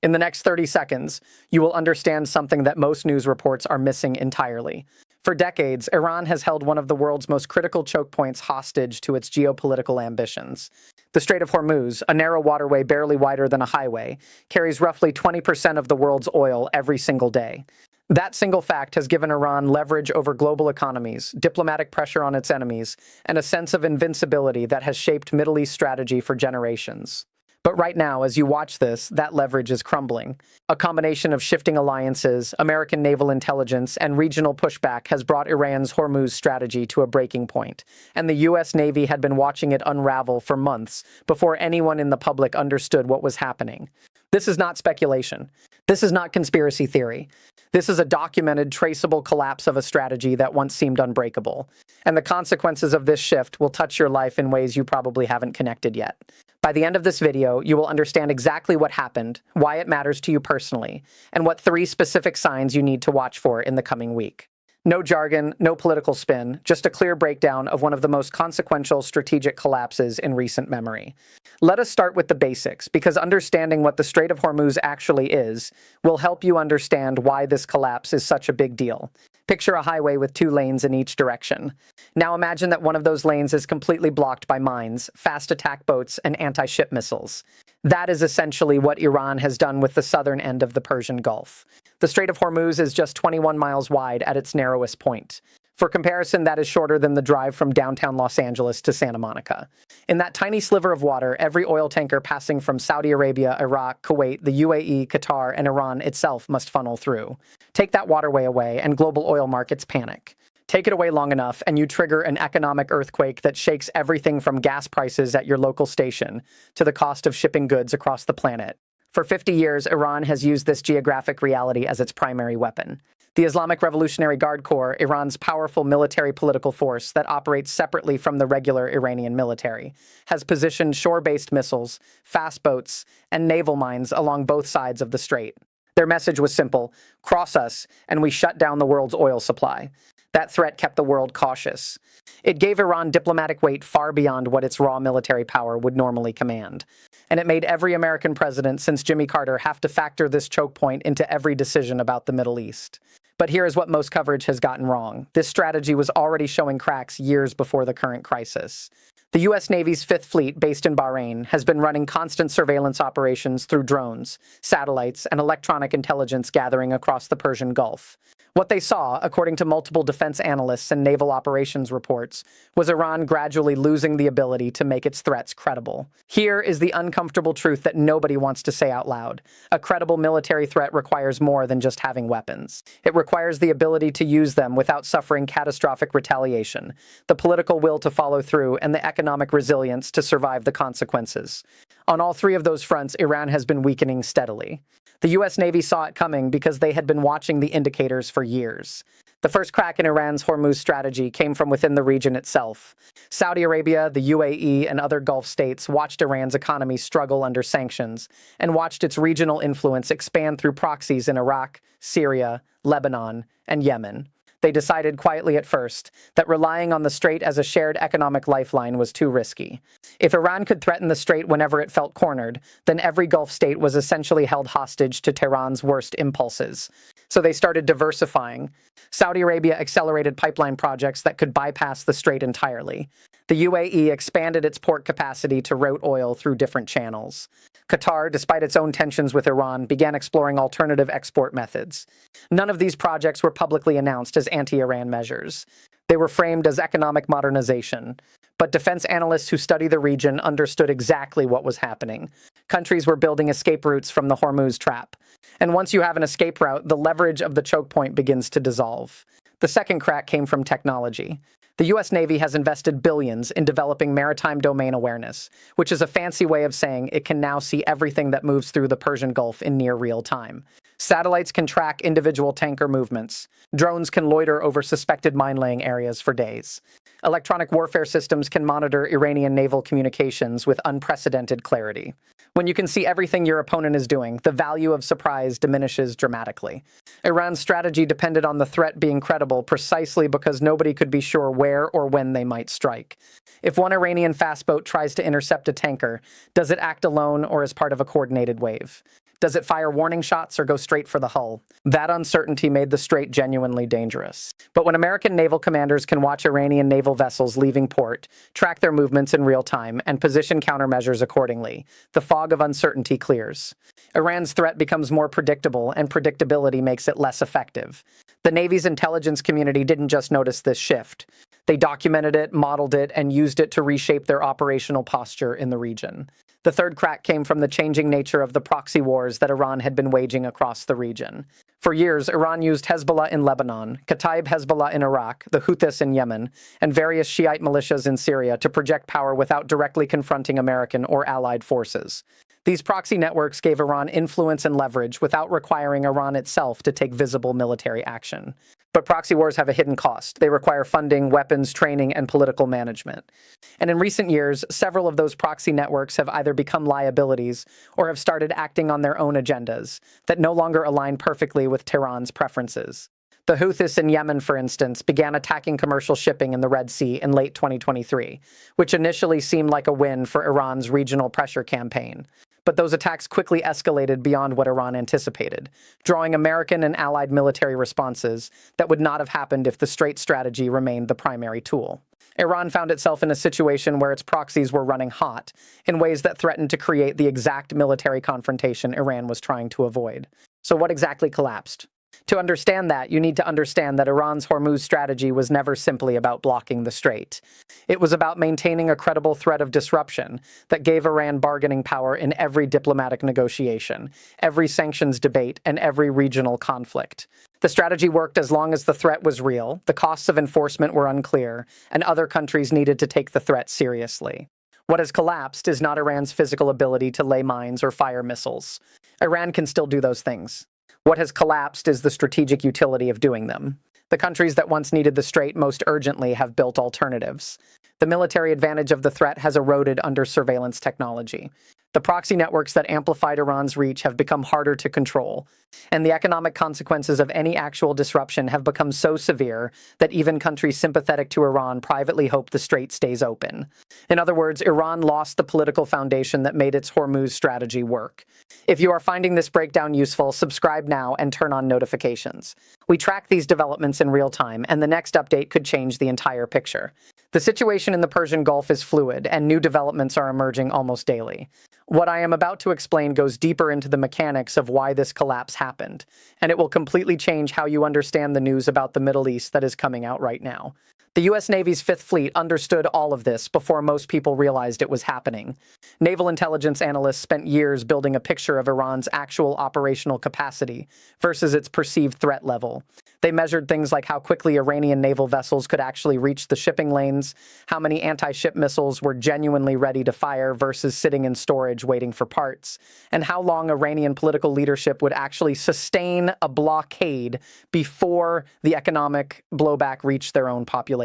In the next 30 seconds, you will understand something that most news reports are missing entirely. For decades, Iran has held one of the world's most critical choke points hostage to its geopolitical ambitions. The Strait of Hormuz, a narrow waterway barely wider than a highway, carries roughly 20% of the world's oil every single day. That single fact has given Iran leverage over global economies, diplomatic pressure on its enemies, and a sense of invincibility that has shaped Middle East strategy for generations. But right now, as you watch this, that leverage is crumbling. A combination of shifting alliances, American naval intelligence, and regional pushback has brought Iran's Hormuz strategy to a breaking point, and the U.S. Navy had been watching it unravel for months before anyone in the public understood what was happening. This is not speculation. This is not conspiracy theory. This is a documented, traceable collapse of a strategy that once seemed unbreakable. And the consequences of this shift will touch your life in ways you probably haven't connected yet. By the end of this video, you will understand exactly what happened, why it matters to you personally, and what 3 specific signs you need to watch for in the coming week. No jargon, no political spin, just a clear breakdown of one of the most consequential strategic collapses in recent memory. Let us start with the basics, because understanding what the Strait of Hormuz actually is will help you understand why this collapse is such a big deal. Picture a highway with 2 lanes in each direction. Now imagine that one of those lanes is completely blocked by mines, fast attack boats, and anti-ship missiles. That is essentially what Iran has done with the southern end of the Persian Gulf. The Strait of Hormuz is just 21 miles wide at its narrowest point. For comparison, that is shorter than the drive from downtown Los Angeles to Santa Monica. In that tiny sliver of water, every oil tanker passing from Saudi Arabia, Iraq, Kuwait, the UAE, Qatar, and Iran itself must funnel through. Take that waterway away, and global oil markets panic. Take it away long enough, and you trigger an economic earthquake that shakes everything from gas prices at your local station to the cost of shipping goods across the planet. For 50 years, Iran has used this geographic reality as its primary weapon. The Islamic Revolutionary Guard Corps, Iran's powerful military-political force that operates separately from the regular Iranian military, has positioned shore-based missiles, fast boats, and naval mines along both sides of the strait. Their message was simple: cross us, and we shut down the world's oil supply. That threat kept the world cautious. It gave Iran diplomatic weight far beyond what its raw military power would normally command. And it made every American president since Jimmy Carter have to factor this choke point into every decision about the Middle East. But here is what most coverage has gotten wrong. This strategy was already showing cracks years before the current crisis. The U.S. Navy's 5th Fleet, based in Bahrain, has been running constant surveillance operations through drones, satellites, and electronic intelligence gathering across the Persian Gulf. What they saw, according to multiple defense analysts and naval operations reports, was Iran gradually losing the ability to make its threats credible. Here is the uncomfortable truth that nobody wants to say out loud. A credible military threat requires more than just having weapons. It requires the ability to use them without suffering catastrophic retaliation, the political will to follow through, and the economic resilience to survive the consequences. On all 3 of those fronts, Iran has been weakening steadily. The U.S. Navy saw it coming because they had been watching the indicators for years. The first crack in Iran's Hormuz strategy came from within the region itself. Saudi Arabia, the UAE, and other Gulf states watched Iran's economy struggle under sanctions and watched its regional influence expand through proxies in Iraq, Syria, Lebanon, and Yemen. They decided quietly at first that relying on the strait as a shared economic lifeline was too risky. If Iran could threaten the strait whenever it felt cornered, then every Gulf state was essentially held hostage to Tehran's worst impulses. So they started diversifying. Saudi Arabia accelerated pipeline projects that could bypass the strait entirely. The UAE expanded its port capacity to route oil through different channels. Qatar, despite its own tensions with Iran, began exploring alternative export methods. None of these projects were publicly announced as anti-Iran measures. They were framed as economic modernization. But defense analysts who study the region understood exactly what was happening. Countries were building escape routes from the Hormuz trap. And once you have an escape route, the leverage of the choke point begins to dissolve. The second crack came from technology. The U.S. Navy has invested billions in developing maritime domain awareness, which is a fancy way of saying it can now see everything that moves through the Persian Gulf in near real time. Satellites can track individual tanker movements. Drones can loiter over suspected mine-laying areas for days. Electronic warfare systems can monitor Iranian naval communications with unprecedented clarity. When you can see everything your opponent is doing, the value of surprise diminishes dramatically. Iran's strategy depended on the threat being credible precisely because nobody could be sure where or when they might strike. If one Iranian fast boat tries to intercept a tanker, does it act alone or as part of a coordinated wave? Does it fire warning shots or go straight for the hull? That uncertainty made the strait genuinely dangerous. But when American naval commanders can watch Iranian naval vessels leaving port, track their movements in real time, and position countermeasures accordingly, the fog of uncertainty clears. Iran's threat becomes more predictable, and predictability makes it less effective. The Navy's intelligence community didn't just notice this shift. They documented it, modeled it, and used it to reshape their operational posture in the region. The third crack came from the changing nature of the proxy wars that Iran had been waging across the region. For years, Iran used Hezbollah in Lebanon, Kataib Hezbollah in Iraq, the Houthis in Yemen, and various Shiite militias in Syria to project power without directly confronting American or allied forces. These proxy networks gave Iran influence and leverage without requiring Iran itself to take visible military action. But proxy wars have a hidden cost. They require funding, weapons, training, and political management. And in recent years, several of those proxy networks have either become liabilities or have started acting on their own agendas that no longer align perfectly with Tehran's preferences. The Houthis in Yemen, for instance, began attacking commercial shipping in the Red Sea in late 2023, which initially seemed like a win for Iran's regional pressure campaign. But those attacks quickly escalated beyond what Iran anticipated, drawing American and allied military responses that would not have happened if the Strait strategy remained the primary tool. Iran found itself in a situation where its proxies were running hot in ways that threatened to create the exact military confrontation Iran was trying to avoid. So what exactly collapsed? To understand that, you need to understand that Iran's Hormuz strategy was never simply about blocking the strait. It was about maintaining a credible threat of disruption that gave Iran bargaining power in every diplomatic negotiation, every sanctions debate, and every regional conflict. The strategy worked as long as the threat was real, the costs of enforcement were unclear, and other countries needed to take the threat seriously. What has collapsed is not Iran's physical ability to lay mines or fire missiles. Iran can still do those things. What has collapsed is the strategic utility of doing them. The countries that once needed the strait most urgently have built alternatives. The military advantage of the threat has eroded under surveillance technology. The proxy networks that amplified Iran's reach have become harder to control, and the economic consequences of any actual disruption have become so severe that even countries sympathetic to Iran privately hope the strait stays open. In other words, Iran lost the political foundation that made its Hormuz strategy work. If you are finding this breakdown useful, subscribe now and turn on notifications. We track these developments in real time, and the next update could change the entire picture. The situation in the Persian Gulf is fluid, and new developments are emerging almost daily. What I am about to explain goes deeper into the mechanics of why this collapse happened, and it will completely change how you understand the news about the Middle East that is coming out right now. The U.S. Navy's Fifth Fleet understood all of this before most people realized it was happening. Naval intelligence analysts spent years building a picture of Iran's actual operational capacity versus its perceived threat level. They measured things like how quickly Iranian naval vessels could actually reach the shipping lanes, how many anti-ship missiles were genuinely ready to fire versus sitting in storage waiting for parts, and how long Iranian political leadership would actually sustain a blockade before the economic blowback reached their own population.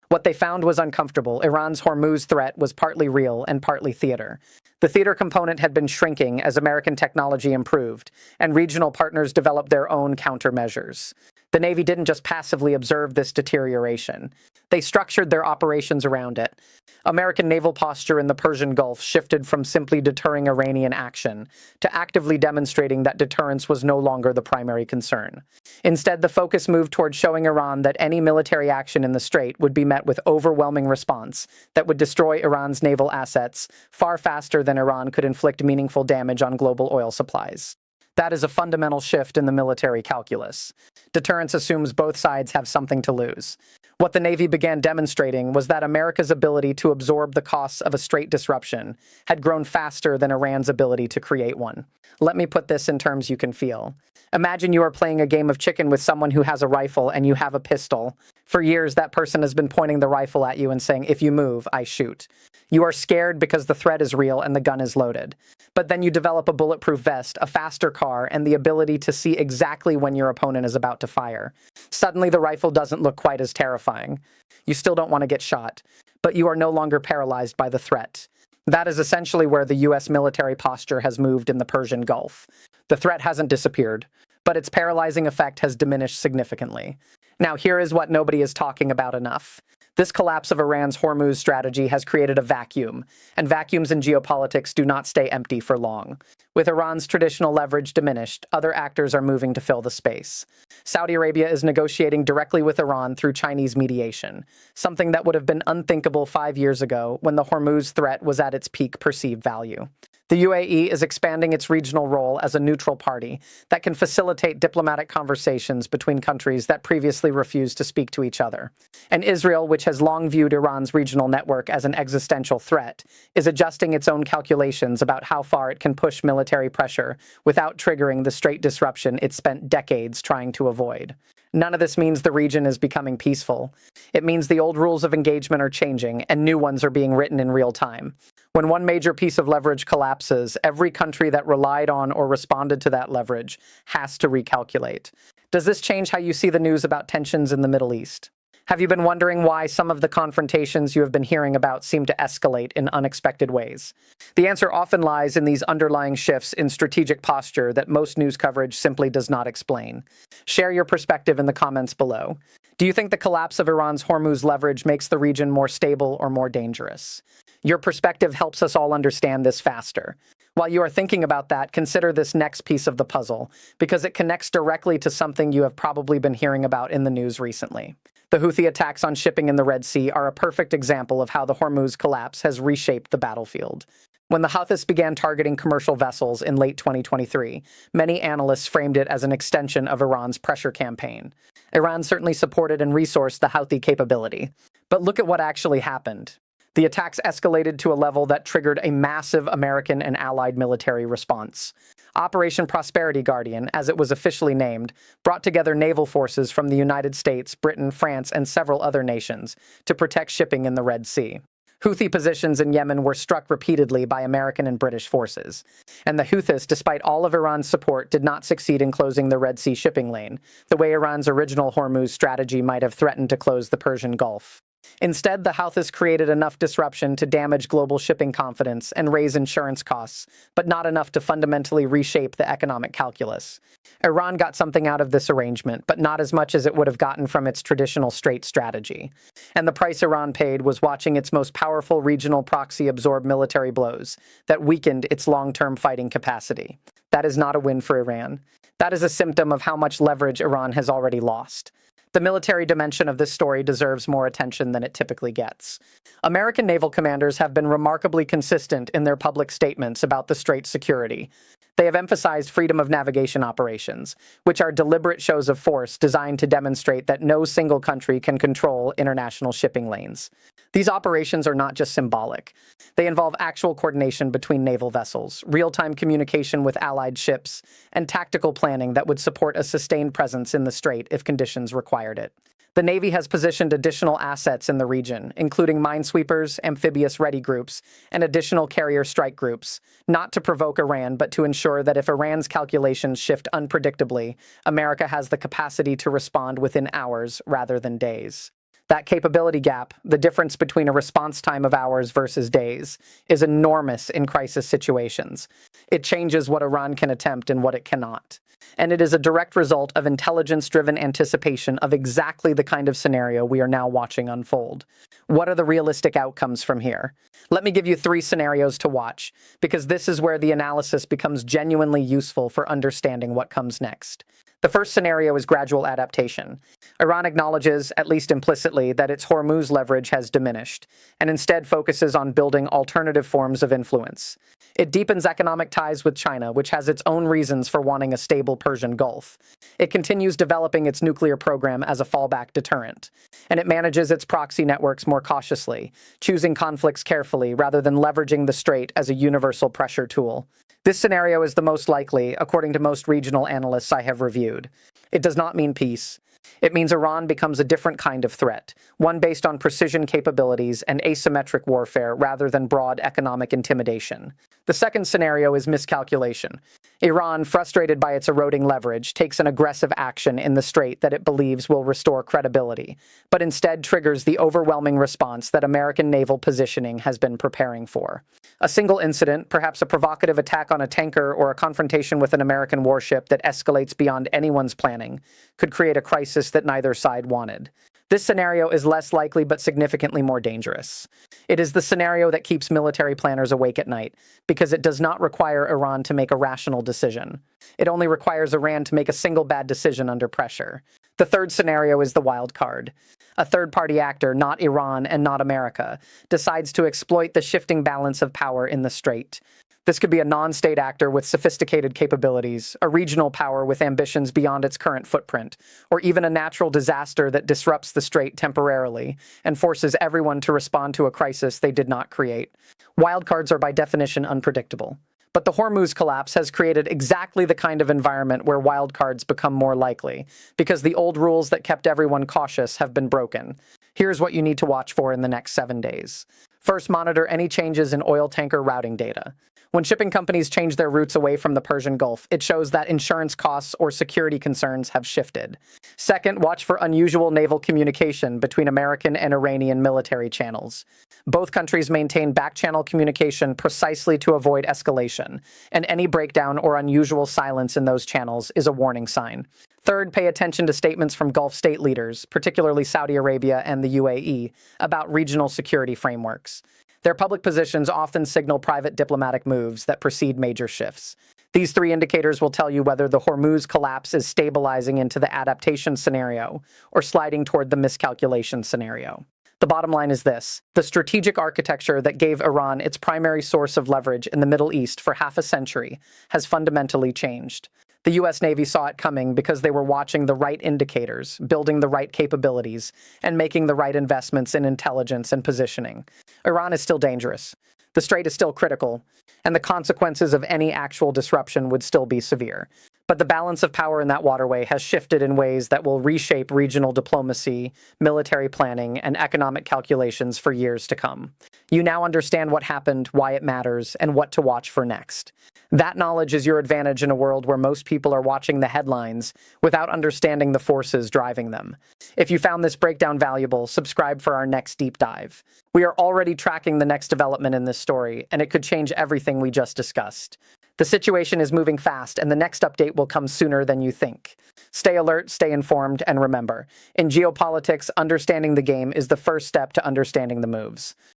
What they found was uncomfortable. Iran's Hormuz threat was partly real and partly theater. The theater component had been shrinking as American technology improved, and regional partners developed their own countermeasures. The Navy didn't just passively observe this deterioration. They structured their operations around it. American naval posture in the Persian Gulf shifted from simply deterring Iranian action to actively demonstrating that deterrence was no longer the primary concern. Instead, the focus moved toward showing Iran that any military action in the strait would be met with overwhelming response that would destroy Iran's naval assets far faster than Iran could inflict meaningful damage on global oil supplies. That is a fundamental shift in the military calculus. Deterrence assumes both sides have something to lose. What the Navy began demonstrating was that America's ability to absorb the costs of a strait disruption had grown faster than Iran's ability to create one. Let me put this in terms you can feel. Imagine you are playing a game of chicken with someone who has a rifle and you have a pistol. For years, that person has been pointing the rifle at you and saying, "If you move, I shoot." You are scared because the threat is real and the gun is loaded. But then you develop a bulletproof vest, a faster car, and the ability to see exactly when your opponent is about to fire. Suddenly, the rifle doesn't look quite as terrifying. You still don't want to get shot, but you are no longer paralyzed by the threat. That is essentially where the U.S. military posture has moved in the Persian Gulf. The threat hasn't disappeared, but its paralyzing effect has diminished significantly. Now, here is what nobody is talking about enough. This collapse of Iran's Hormuz strategy has created a vacuum, and vacuums in geopolitics do not stay empty for long. With Iran's traditional leverage diminished, other actors are moving to fill the space. Saudi Arabia is negotiating directly with Iran through Chinese mediation, something that would have been unthinkable 5 years ago when the Hormuz threat was at its peak perceived value. The UAE is expanding its regional role as a neutral party that can facilitate diplomatic conversations between countries that previously refused to speak to each other. And Israel, which has long viewed Iran's regional network as an existential threat, is adjusting its own calculations about how far it can push military pressure without triggering the Strait disruption it spent decades trying to avoid. None of this means the region is becoming peaceful. It means the old rules of engagement are changing and new ones are being written in real time. When one major piece of leverage collapses, every country that relied on or responded to that leverage has to recalculate. Does this change how you see the news about tensions in the Middle East? Have you been wondering why some of the confrontations you have been hearing about seem to escalate in unexpected ways? The answer often lies in these underlying shifts in strategic posture that most news coverage simply does not explain. Share your perspective in the comments below. Do you think the collapse of Iran's Hormuz leverage makes the region more stable or more dangerous? Your perspective helps us all understand this faster. While you are thinking about that, consider this next piece of the puzzle, because it connects directly to something you have probably been hearing about in the news recently. The Houthi attacks on shipping in the Red Sea are a perfect example of how the Hormuz collapse has reshaped the battlefield. When the Houthis began targeting commercial vessels in late 2023, many analysts framed it as an extension of Iran's pressure campaign. Iran certainly supported and resourced the Houthi capability. But look at what actually happened. The attacks escalated to a level that triggered a massive American and allied military response. Operation Prosperity Guardian, as it was officially named, brought together naval forces from the United States, Britain, France, and several other nations to protect shipping in the Red Sea. Houthi positions in Yemen were struck repeatedly by American and British forces. And the Houthis, despite all of Iran's support, did not succeed in closing the Red Sea shipping lane, the way Iran's original Hormuz strategy might have threatened to close the Persian Gulf. Instead, the Houthis created enough disruption to damage global shipping confidence and raise insurance costs, but not enough to fundamentally reshape the economic calculus. Iran got something out of this arrangement, but not as much as it would have gotten from its traditional Strait strategy. And the price Iran paid was watching its most powerful regional proxy absorb military blows that weakened its long-term fighting capacity. That is not a win for Iran. That is a symptom of how much leverage Iran has already lost. The military dimension of this story deserves more attention than it typically gets. American naval commanders have been remarkably consistent in their public statements about the Strait's security. They have emphasized freedom of navigation operations, which are deliberate shows of force designed to demonstrate that no single country can control international shipping lanes. These operations are not just symbolic. They involve actual coordination between naval vessels, real-time communication with allied ships, and tactical planning that would support a sustained presence in the Strait if conditions required it. The Navy has positioned additional assets in the region, including minesweepers, amphibious ready groups, and additional carrier strike groups, not to provoke Iran, but to ensure that if Iran's calculations shift unpredictably, America has the capacity to respond within hours rather than days. That capability gap, the difference between a response time of hours versus days, is enormous in crisis situations. It changes what Iran can attempt and what it cannot. And it is a direct result of intelligence-driven anticipation of exactly the kind of scenario we are now watching unfold. What are the realistic outcomes from here? Let me give you 3 scenarios to watch, because this is where the analysis becomes genuinely useful for understanding what comes next. The first scenario is gradual adaptation. Iran acknowledges, at least implicitly, that its Hormuz leverage has diminished, and instead focuses on building alternative forms of influence. It deepens economic ties with China, which has its own reasons for wanting a stable Persian Gulf. It continues developing its nuclear program as a fallback deterrent. And it manages its proxy networks more cautiously, choosing conflicts carefully rather than leveraging the Strait as a universal pressure tool. This scenario is the most likely, according to most regional analysts I have reviewed. It does not mean peace. It means Iran becomes a different kind of threat, one based on precision capabilities and asymmetric warfare rather than broad economic intimidation. The second scenario is miscalculation. Iran, frustrated by its eroding leverage, takes an aggressive action in the Strait that it believes will restore credibility, but instead triggers the overwhelming response that American naval positioning has been preparing for. A single incident, perhaps a provocative attack on a tanker or a confrontation with an American warship that escalates beyond anyone's planning, could create a crisis that neither side wanted. This scenario is less likely but significantly more dangerous. It is the scenario that keeps military planners awake at night, because it does not require Iran to make a rational decision. It only requires Iran to make a single bad decision under pressure. The third scenario is the wild card. A third-party actor, not Iran and not America, decides to exploit the shifting balance of power in the Strait. This could be a non-state actor with sophisticated capabilities, a regional power with ambitions beyond its current footprint, or even a natural disaster that disrupts the Strait temporarily and forces everyone to respond to a crisis they did not create. Wildcards are by definition unpredictable. But the Hormuz collapse has created exactly the kind of environment where wildcards become more likely, because the old rules that kept everyone cautious have been broken. Here's what you need to watch for in the next 7 days. First, monitor any changes in oil tanker routing data. When shipping companies change their routes away from the Persian Gulf, it shows that insurance costs or security concerns have shifted. Second, watch for unusual naval communication between American and Iranian military channels. Both countries maintain back-channel communication precisely to avoid escalation, and any breakdown or unusual silence in those channels is a warning sign. Third, pay attention to statements from Gulf state leaders, particularly Saudi Arabia and the UAE, about regional security frameworks. Their public positions often signal private diplomatic moves that precede major shifts. These three indicators will tell you whether the Hormuz collapse is stabilizing into the adaptation scenario or sliding toward the miscalculation scenario. The bottom line is this: the strategic architecture that gave Iran its primary source of leverage in the Middle East for half a century has fundamentally changed. The U.S. Navy saw it coming because they were watching the right indicators, building the right capabilities, and making the right investments in intelligence and positioning. Iran is still dangerous. The Strait is still critical, and the consequences of any actual disruption would still be severe. But the balance of power in that waterway has shifted in ways that will reshape regional diplomacy, military planning, and economic calculations for years to come. You now understand what happened, why it matters, and what to watch for next. That knowledge is your advantage in a world where most people are watching the headlines without understanding the forces driving them. If you found this breakdown valuable, subscribe for our next deep dive. We are already tracking the next development in this story, and it could change everything we just discussed. The situation is moving fast, and the next update will come sooner than you think. Stay alert, stay informed, and remember, in geopolitics, understanding the game is the first step to understanding the moves.